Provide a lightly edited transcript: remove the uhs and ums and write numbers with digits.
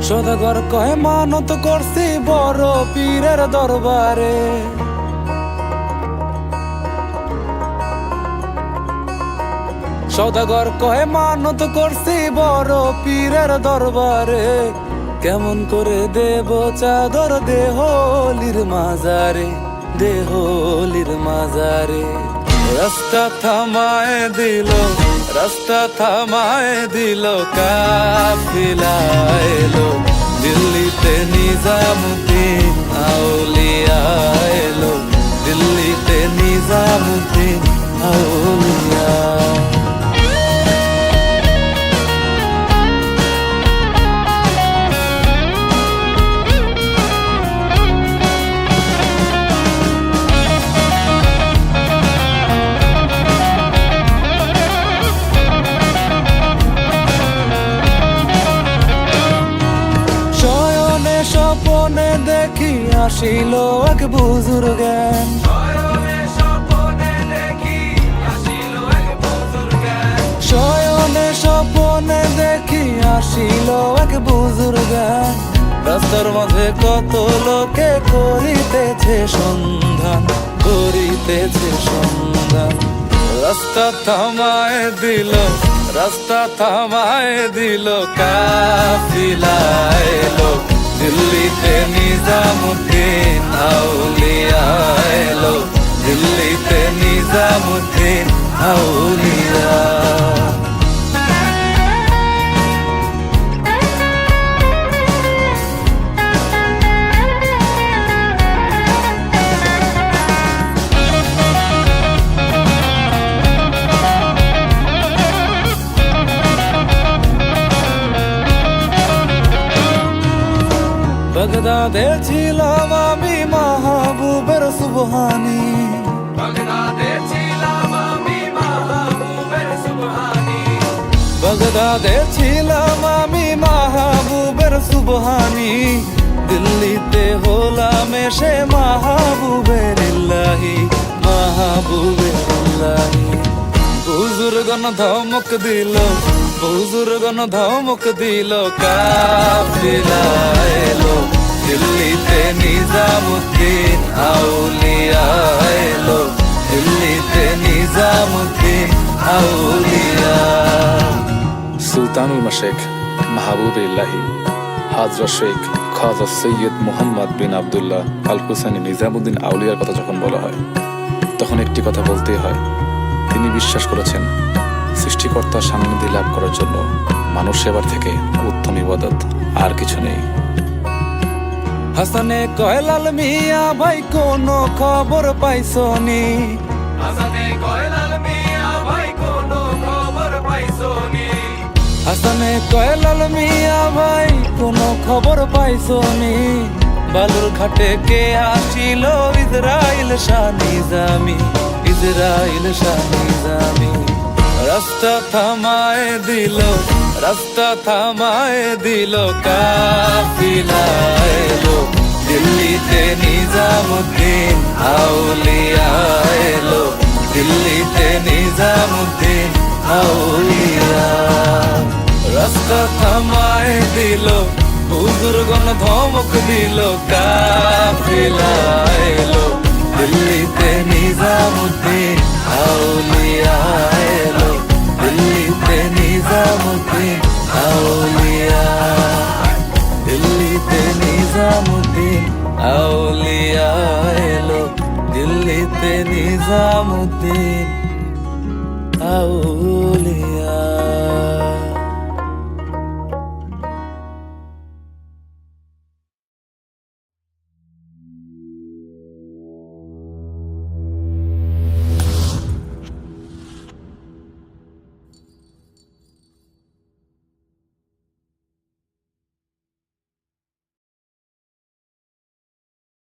সদাগর কয় মানত করছি বড় পীরের দরবারে, সদাগর কয় মানত করছি বড় পীরের দরবারে। কেমন করে দেব চাদর দেহলির মাজারে, দেহলির মাজারে। রাস্তা থামায় দিল, রাস্তা থামায় দিল, কাফিলা এলো দিল্লিতে নিজামুদ্দিন আউলিয়া এলো, দিল্লিতে নিজামুদ্দিন আউলিয়া। স্বপনে দেখি আসিল এক বুজুর্গান, শয়নে স্বপনে দেখি আসিল এক বুজুর্গান। রাস্তার মাঝে কত লোকে করিতেছে সন্ধান, করিতেছে সন্ধান। রাস্তা থামায় দিল, রাস্তা থামায় দিল, কাফিলা এলো দিল্লিতে নিজামুদ্দিন আউলিয়া এলো, দিল্লিতে নিজামুদ্দিন আউলিয়া। বাগদাদে ছিলাম আমি মাহবুবের সুবহানি, বাগদাদে ছিলাম আমি মাহবুবের সুবহানি, বাগদাদে ছিলাম আমি মাহবুবের সুবহানি। দিল্লিতে হলাম এসে মাহবুবের ইল্লাহি, মাহবুবের ইল্লাহি। বুজুর্গন ধমক দিল, বুজুর্গন ধমক দিল, কাফিলা এলো দিল্লিতে নিজামুদ্দিন আউলিয়া এলো, দিল্লিতে নিজামুদ্দিন আউলিয়া। সুলতানুল মাশেখ মাহবুব-ই-ইলাহি হযরত শেখ খাজা সৈয়দ মুহাম্মদ বিন আবদুল্লাহ আল হুসাইনি নিজামুদ্দিন আউলিয়ার কথা যখন বলা হয়, তখন একটি কথা বলতেই হয়, তিনি বিশ্বাস করেছেন সৃষ্টিকর্তার সান্নিধ্য লাভ করার জন্য মানুষ সেবার থেকে উত্তম ইবাদত আর কিছু নেই। হাসানে কয় লাল মিয়া ভাই কোনো খবর পাইছনি, হাসানে কয় লাল মিয়া ভাই কোনো খবর পাইছনি, হাসানে কয় লাল মিয়া ভাই কোনো খবর পাইছনি। বালুর ঘাটে কে আসিল ইসরাইল শাহ নিজামি, ইসরাইল শাহ নিজামি। রাস্তা থামায় দিল, রাস্তা থামায় দিল, কাফিলা এলো দিল্লিতে নিজামুদ্দিন আউলিয়া এলো, দিল্লিতে নিজামুদ্দিন আউলিয়া। রাস্তা থামায় দিল, বুজুর্গন ধমক দিল, কাফিলা এলো দিল্লিতে নিজামুদ্দিন আউলিয়া এলো, দিল্লিতে নিজামুদ্দিন আউলিয়া, দিল্লিতে নিজামুদ্দিন আউলিয়া এলো, দিল্লিতে নিজামুদ্দিন আউলিয়া।